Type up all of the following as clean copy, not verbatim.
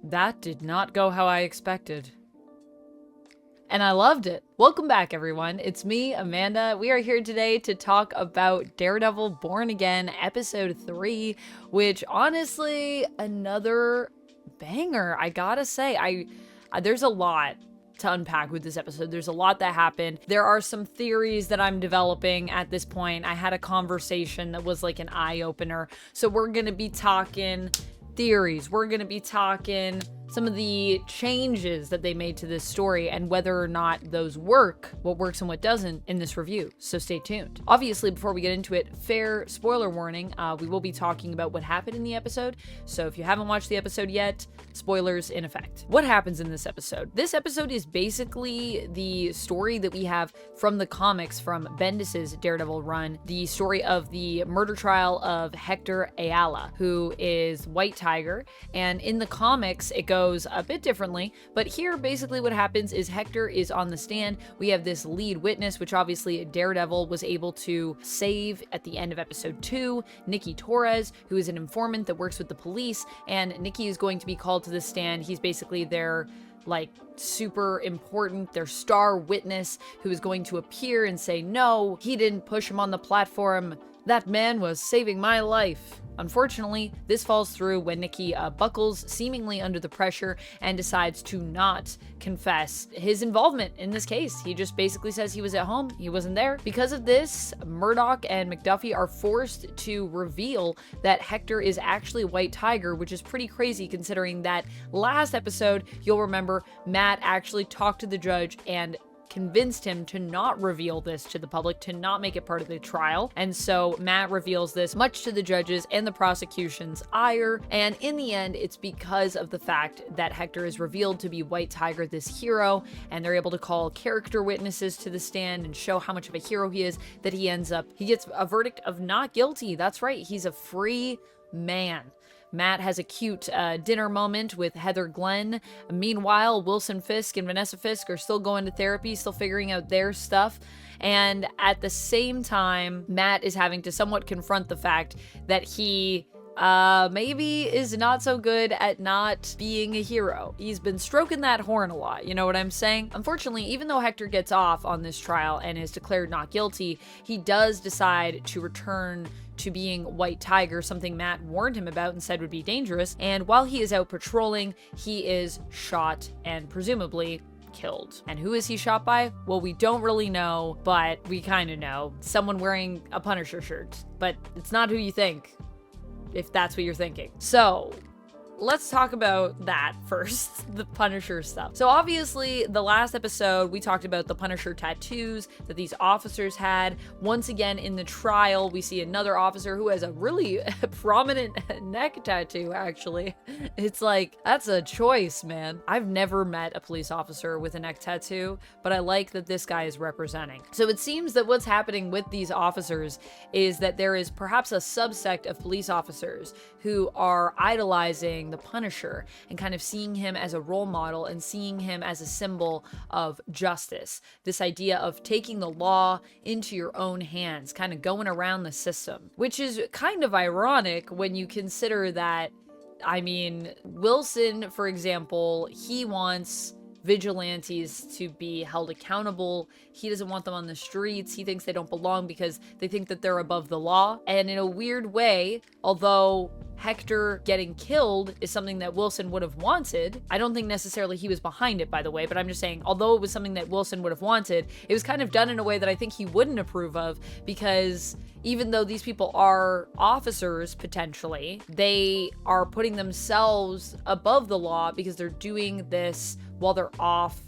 That did not go how I expected. And I loved it. Welcome back, everyone. It's me, Amanda. We are here today to talk about Daredevil Born Again, episode 3, which honestly, another banger. I gotta say, there's a lot to unpack with this episode. There's a lot that happened. There are some theories that I'm developing at this point. I had a conversation that was like an eye-opener. So we're gonna be talking theories. We're gonna be talking some of the changes that they made to this story and whether or not those work, what works and what doesn't in this review. So stay tuned. Obviously, before we get into it, fair spoiler warning, we will be talking about what happened in the episode. So if you haven't watched the episode yet, spoilers in effect. What happens in this episode? This episode is basically the story that we have from the comics from Bendis's Daredevil run, the story of the murder trial of Hector Ayala, who is White Tiger. And in the comics, it goes a bit differently, but here basically what happens is Hector is on the stand. We have this lead witness, which obviously Daredevil was able to save at the end of episode 2, Nikki Torres, who is an informant that works with the police, and Nikki is going to be called to the stand. He's basically their super important, their star witness who is going to appear and say, no, he didn't push him on the platform. That man was saving my life. Unfortunately, this falls through when Nikki buckles seemingly under the pressure and decides to not confess his involvement in this case. He just basically says he was at home, he wasn't there. Because of this, Murdock and McDuffie are forced to reveal that Hector is actually White Tiger, which is pretty crazy considering that last episode, you'll remember, Matt actually talked to the judge and convinced him to not reveal this to the public, to not make it part of the trial. And so Matt reveals this, much to the judges and the prosecution's ire. And in the end, it's because of the fact that Hector is revealed to be White Tiger, this hero, and they're able to call character witnesses to the stand and show how much of a hero he is, that he gets a verdict of not guilty. That's right, he's a free man. Matt has a cute dinner moment with Heather Glenn. Meanwhile, Wilson Fisk and Vanessa Fisk are still going to therapy, still figuring out their stuff. And at the same time, Matt is having to somewhat confront the fact that he maybe is not so good at not being a hero. He's been stroking that horn a lot, you know what I'm saying? Unfortunately, even though Hector gets off on this trial and is declared not guilty, he does decide to return to being White Tiger, something Matt warned him about and said would be dangerous. And while he is out patrolling, he is shot and presumably killed. And who is he shot by? Well, we don't really know, but we kind of know. Someone wearing a Punisher shirt, but it's not who you think, if that's what you're thinking. So let's talk about that first, the Punisher stuff. So obviously, the last episode, we talked about the Punisher tattoos that these officers had. Once again, in the trial, we see another officer who has a really prominent neck tattoo, actually. It's like, that's a choice, man. I've never met a police officer with a neck tattoo, but I like that this guy is representing. So it seems that what's happening with these officers is that there is perhaps a subsect of police officers who are idolizing the Punisher and kind of seeing him as a role model and seeing him as a symbol of justice. This idea of taking the law into your own hands, kind of going around the system, which is kind of ironic when you consider that, I mean, Wilson, for example, he wants vigilantes to be held accountable. He doesn't want them on the streets. He thinks they don't belong because they think that they're above the law. And in a weird way, although Hector getting killed is something that Wilson would have wanted, I don't think necessarily he was behind it, by the way, but I'm just saying, although it was something that Wilson would have wanted, it was kind of done in a way that I think he wouldn't approve of, because even though these people are officers, potentially, they are putting themselves above the law because they're doing this while they're off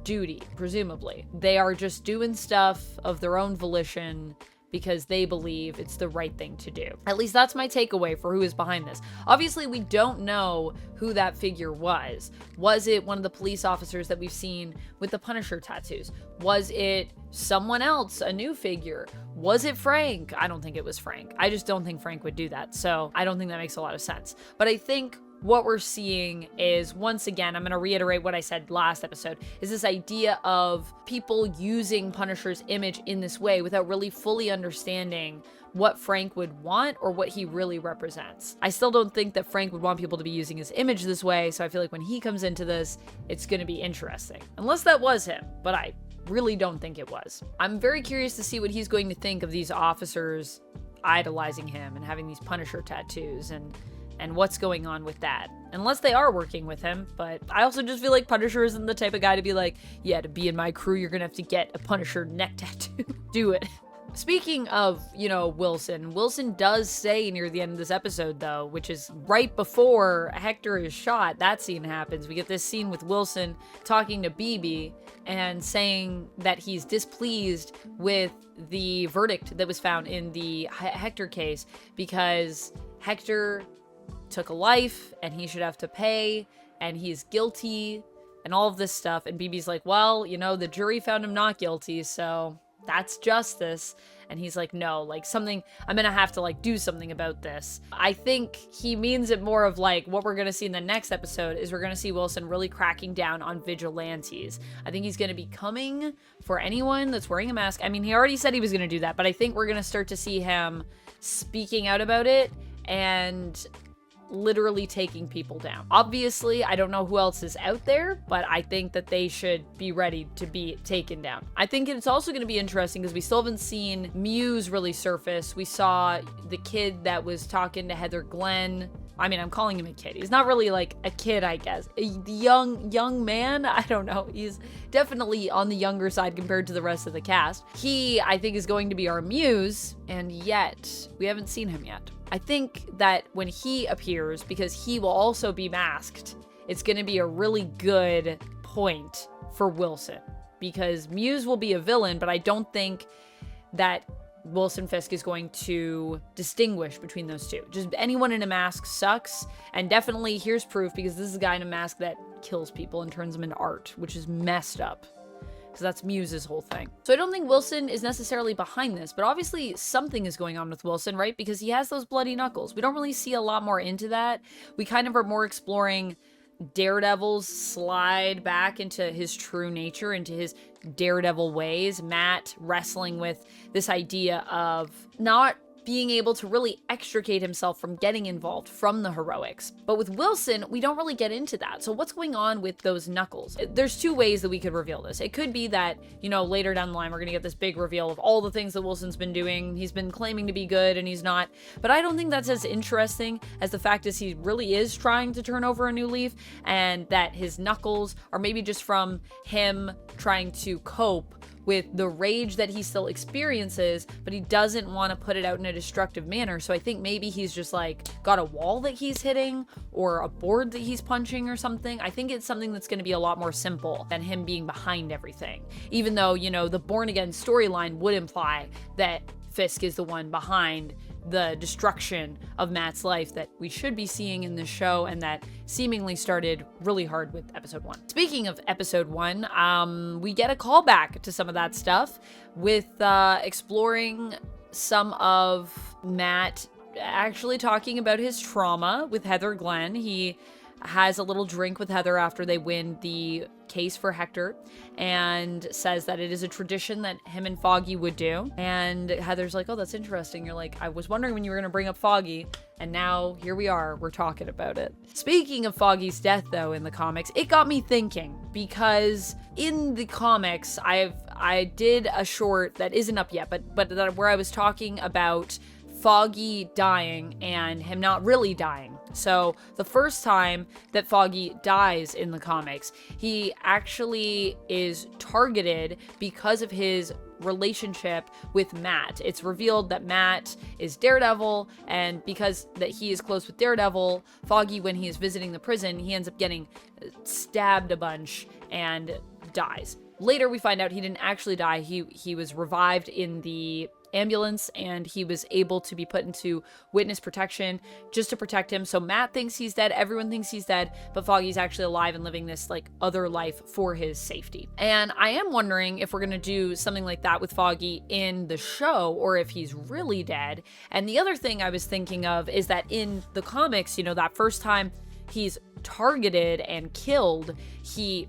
duty, presumably. They are just doing stuff of their own volition because they believe it's the right thing to do. At least that's my takeaway for who is behind this. Obviously, we don't know who that figure was. Was it one of the police officers that we've seen with the Punisher tattoos? Was it someone else, a new figure? Was it Frank? I don't think it was Frank. I just don't think Frank would do that. So I don't think that makes a lot of sense. But I think what we're seeing is, once again, I'm going to reiterate what I said last episode, is this idea of people using Punisher's image in this way without really fully understanding what Frank would want or what he really represents. I still don't think that Frank would want people to be using his image this way, so I feel like when he comes into this, it's going to be interesting. Unless that was him, but I really don't think it was. I'm very curious to see what he's going to think of these officers idolizing him and having these Punisher tattoos and what's going on with that. Unless they are working with him, but I also just feel like Punisher isn't the type of guy to be like, yeah, to be in my crew, you're gonna have to get a Punisher neck tattoo. Do it. Speaking of, Wilson does say near the end of this episode, though, which is right before Hector is shot, that scene happens. We get this scene with Wilson talking to BB and saying that he's displeased with the verdict that was found in the Hector case because Hector took a life and he should have to pay and he's guilty and all of this stuff. And BB's like, well, the jury found him not guilty, so that's justice. And he's like, no, like something, I'm gonna have to like do something about this. I think he means it more of like what we're gonna see in the next episode is we're gonna see Wilson really cracking down on vigilantes. I think he's gonna be coming for anyone that's wearing a mask. I mean, he already said he was gonna do that, but I think we're gonna start to see him speaking out about it and literally taking people down. Obviously, I don't know who else is out there, but I think that they should be ready to be taken down. I think it's also going to be interesting because we still haven't seen Muse really surface. We saw the kid that was talking to Heather Glenn. I mean, I'm calling him a kid. He's not really like a kid, I guess. A young man? I don't know. He's definitely on the younger side compared to the rest of the cast. He, I think, is going to be our Muse, and yet we haven't seen him yet. I think that when he appears, because he will also be masked, it's going to be a really good point for Wilson. Because Muse will be a villain, but I don't think that Wilson Fisk is going to distinguish between those two. Just anyone in a mask sucks, and definitely here's proof, because this is a guy in a mask that kills people and turns them into art, which is messed up. Because that's Muse's whole thing. So I don't think Wilson is necessarily behind this, but obviously something is going on with Wilson, right? Because he has those bloody knuckles. We don't really see a lot more into that. We kind of are more exploring Daredevil's slide back into his true nature, into his Daredevil ways. Matt wrestling with this idea of not being able to really extricate himself from getting involved from the heroics. But with Wilson, we don't really get into that. So what's going on with those knuckles? There's two ways that we could reveal this. It could be that, later down the line, we're gonna get this big reveal of all the things that Wilson's been doing. He's been claiming to be good and he's not. But I don't think that's as interesting as the fact is he really is trying to turn over a new leaf, and that his knuckles are maybe just from him trying to cope with the rage that he still experiences, but he doesn't want to put it out in a destructive manner. So I think maybe he's just like got a wall that he's hitting or a board that he's punching or something. I think it's something that's going to be a lot more simple than him being behind everything. Even though, the Born Again storyline would imply that Fisk is the one behind the destruction of Matt's life that we should be seeing in this show, and that seemingly started really hard with episode 1. Speaking of episode 1, we get a callback to some of that stuff with exploring some of Matt actually talking about his trauma with Heather Glenn. He has a little drink with Heather after they win the case for Hector and says that it is a tradition that him and Foggy would do. And Heather's like, oh, that's interesting. You're like, I was wondering when you were going to bring up Foggy, and now here we are, we're talking about it. Speaking of Foggy's death, though, in the comics, it got me thinking, because in the comics, I did a short that isn't up yet, but where I was talking about Foggy dying and him not really dying. So the first time that Foggy dies in the comics, he actually is targeted because of his relationship with Matt. It's revealed that Matt is Daredevil, and because that he is close with Daredevil, Foggy, when he is visiting the prison, he ends up getting stabbed a bunch and dies. Later we find out he didn't actually die. He was revived in the ambulance, and he was able to be put into witness protection just to protect him. So Matt thinks he's dead, everyone thinks he's dead, but Foggy's actually alive and living this like other life for his safety. And I am wondering if we're gonna do something like that with Foggy in the show, or if he's really dead. And the other thing I was thinking of is that in the comics, that first time he's targeted and killed, he's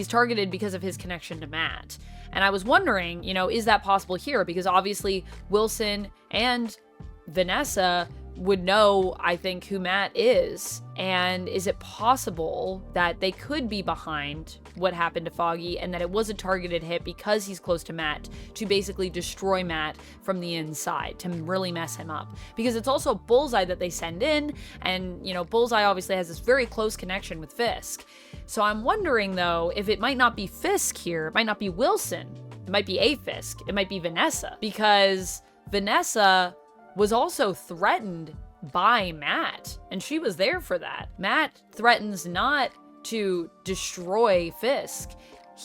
targeted because of his connection to Matt. And I was wondering, you know, is that possible here? Because obviously Wilson and Vanessa would know, I think, who Matt is. And is it possible that they could be behind what happened to Foggy and that it was a targeted hit because he's close to Matt to basically destroy Matt from the inside, to really mess him up? Because it's also Bullseye that they send in, and, you know, Bullseye obviously has this very close connection with Fisk. So I'm wondering, though, if it might not be Fisk here, it might not be Wilson, it might be a Fisk, it might be Vanessa, because Vanessa was also threatened by Matt, and she was there for that. Matt threatens not to destroy Fisk,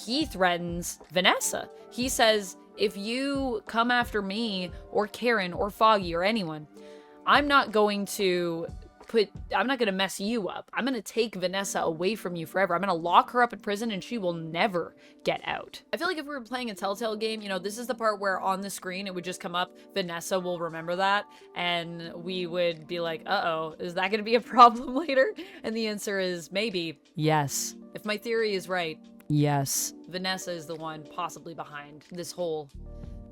he threatens Vanessa. He says, if you come after me or Karen or Foggy or anyone, I'm not going to mess you up. I'm going to take Vanessa away from you forever. I'm going to lock her up in prison and she will never get out. I feel like if we were playing a Telltale game, you know, this is the part where on the screen it would just come up, Vanessa will remember that, and we would be like, uh-oh, is that going to be a problem later? And the answer is maybe. Yes. If my theory is right, yes. Vanessa is the one possibly behind this whole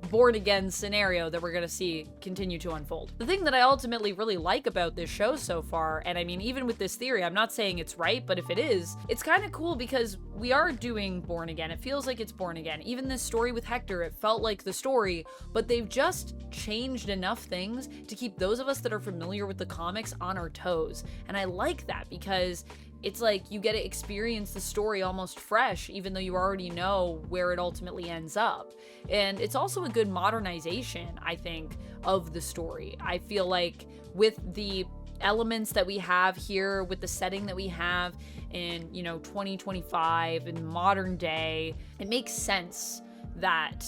Born Again scenario that we're going to see continue to unfold. The thing that I ultimately really like about this show so far, and I mean, even with this theory, I'm not saying it's right, but if it is, it's kind of cool because we are doing Born Again. It feels like it's Born Again. Even this story with Hector, it felt like the story, but they've just changed enough things to keep those of us that are familiar with the comics on our toes. And I like that because it's like you get to experience the story almost fresh, even though you already know where it ultimately ends up. And it's also a good modernization, I think, of the story. I feel like with the elements that we have here, with the setting that we have in, you know, 2025 and modern day, it makes sense that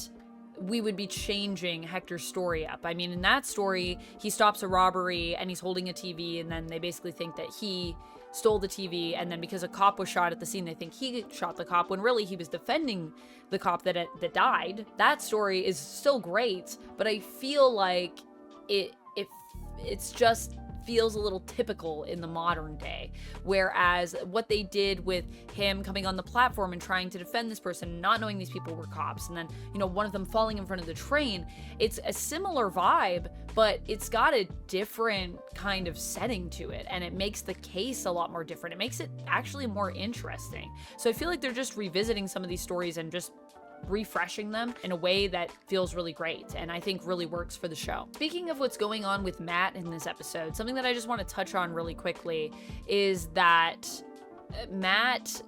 we would be changing Hector's story up. I mean, in that story, he stops a robbery and he's holding a TV, and then they basically think that he stole the TV, and then because a cop was shot at the scene, they think he shot the cop, when really he was defending the cop that died. That story is still great, but I feel like it's just feels a little typical in the modern day. Whereas what they did with him coming on the platform and trying to defend this person, not knowing these people were cops, and then, you know, one of them falling in front of the train, it's a similar vibe, but it's got a different kind of setting to it, and it makes the case a lot more different. It makes it actually more interesting. So I feel like they're just revisiting some of these stories and just refreshing them in a way that feels really great, and I think really works for the show. Speaking of what's going on with Matt in this episode, something that I just want to touch on really quickly is that Matt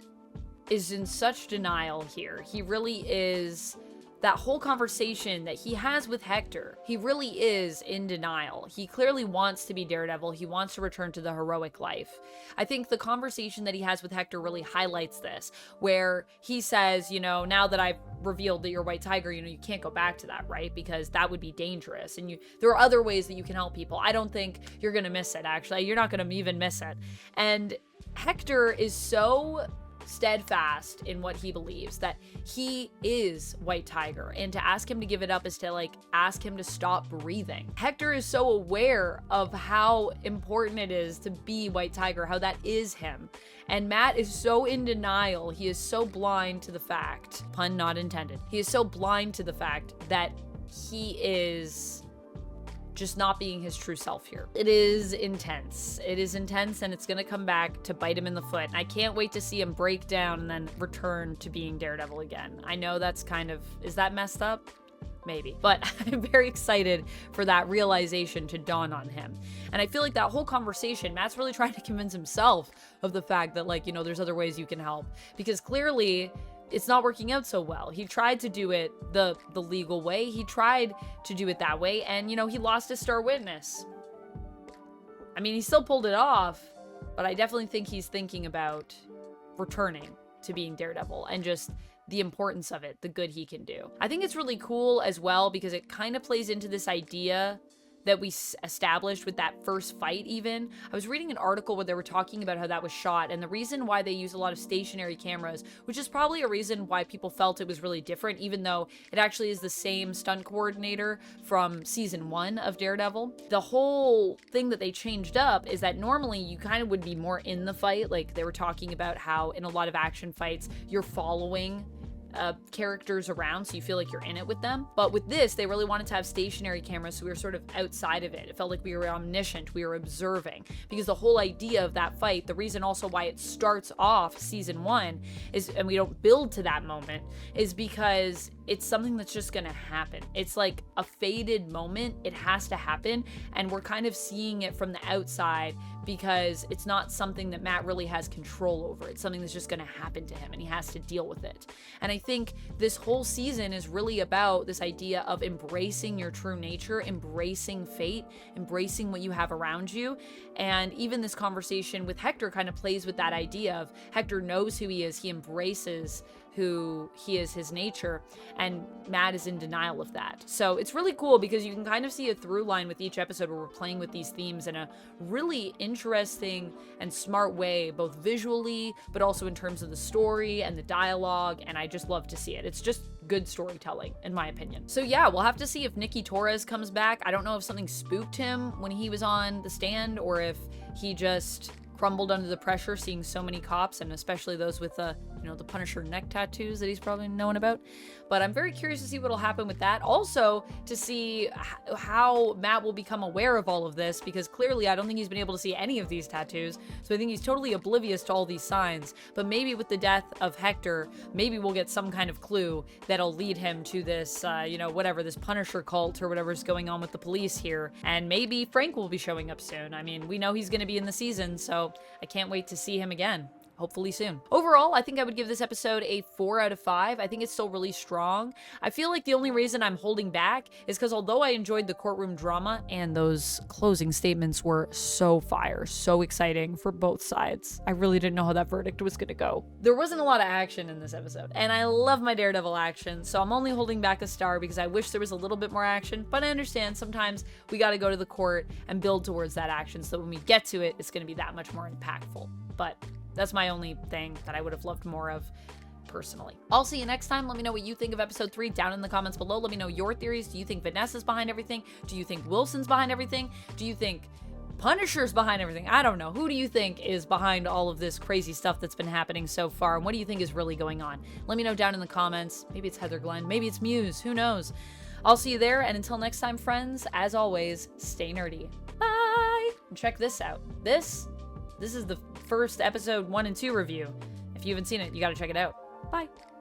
is in such denial here. He really is. That whole conversation that he has with Hector, he really is in denial. He clearly wants to be Daredevil. He wants to return to the heroic life. I think the conversation that he has with Hector really highlights this, where he says, you know, now that I've revealed that you're White Tiger, you know, you can't go back to that, right? Because that would be dangerous. And there are other ways that you can help people. I don't think you're going to miss it, actually. You're not going to even miss it. And Hector is so steadfast in what he believes, that he is White Tiger, and to ask him to give it up is to like ask him to stop breathing. Hector is so aware of how important it is to be White Tiger, how that is him, and Matt is so in denial. He is so blind to the fact, pun not intended, he is so blind to the fact that he is just not being his true self here. It is intense. It is intense, and it's gonna come back to bite him in the foot. And I can't wait to see him break down and then return to being Daredevil again. I know that's kind of, is that messed up? Maybe. But I'm very excited for that realization to dawn on him. And I feel like that whole conversation, Matt's really trying to convince himself of the fact that, like, you know, there's other ways you can help. Because clearly it's not working out so well. He tried to do it the legal way. He tried to do it that way, and, you know, he lost his star witness. I mean, he still pulled it off, but I definitely think he's thinking about returning to being Daredevil and just the importance of it, the good he can do. I think it's really cool as well because it kind of plays into this idea that we established with that first fight even. I was reading an article where they were talking about how that was shot, and the reason why they use a lot of stationary cameras, which is probably a reason why people felt it was really different, even though it actually is the same stunt coordinator from season 1 of Daredevil. The whole thing that they changed up is that normally you kind of would be more in the fight. Like they were talking about how in a lot of action fights, you're following characters around, so you feel like you're in it with them. But with this, they really wanted to have stationary cameras, so we were sort of outside of it. It felt like we were omniscient, we were observing, because the whole idea of that fight, the reason also why it starts off season 1 is, and we don't build to that moment, is because it's something that's just gonna happen. It's like a fated moment. It has to happen, and we're kind of seeing it from the outside because it's not something that Matt really has control over. It's something that's just gonna happen to him, and he has to deal with it. And I think this whole season is really about this idea of embracing your true nature, embracing fate, embracing what you have around you. And even this conversation with Hector kind of plays with that idea of Hector knows who he is, he embraces who he is, his nature, and Matt is in denial of that. So it's really cool because you can kind of see a through line with each episode where we're playing with these themes in a really interesting and smart way, both visually, but also in terms of the story and the dialogue, and I just love to see it. It's just good storytelling, in my opinion. So yeah, we'll have to see if Nicky Torres comes back. I don't know if something spooked him when he was on the stand, or if he just crumbled under the pressure seeing so many cops, and especially those with the Punisher neck tattoos that he's probably known about. But I'm very curious to see what'll happen with that. Also, to see how Matt will become aware of all of this, because clearly I don't think he's been able to see any of these tattoos. So I think he's totally oblivious to all these signs. But maybe with the death of Hector, maybe we'll get some kind of clue that'll lead him to this, this Punisher cult or whatever's going on with the police here. And maybe Frank will be showing up soon. I mean, we know he's going to be in the season, so I can't wait to see him again. Hopefully soon. Overall, I think I would give this episode a 4 out of 5. I think it's still really strong. I feel like the only reason I'm holding back is because although I enjoyed the courtroom drama and those closing statements were so fire, so exciting for both sides, I really didn't know how that verdict was gonna go. There wasn't a lot of action in this episode, and I love my Daredevil action, so I'm only holding back a star because I wish there was a little bit more action, but I understand sometimes we gotta go to the court and build towards that action so that when we get to it, it's gonna be that much more impactful. But that's my only thing that I would have loved more of personally. I'll see you next time. Let me know what you think of episode 3 down in the comments below. Let me know your theories. Do you think Vanessa's behind everything? Do you think Wilson's behind everything? Do you think Punisher's behind everything? I don't know. Who do you think is behind all of this crazy stuff that's been happening so far? And what do you think is really going on? Let me know down in the comments. Maybe it's Heather Glenn. Maybe it's Muse. Who knows? I'll see you there. And until next time, friends, as always, stay nerdy. Bye! And check this out. This is the first episode 1 and 2 review. If you haven't seen it, you gotta check it out. Bye.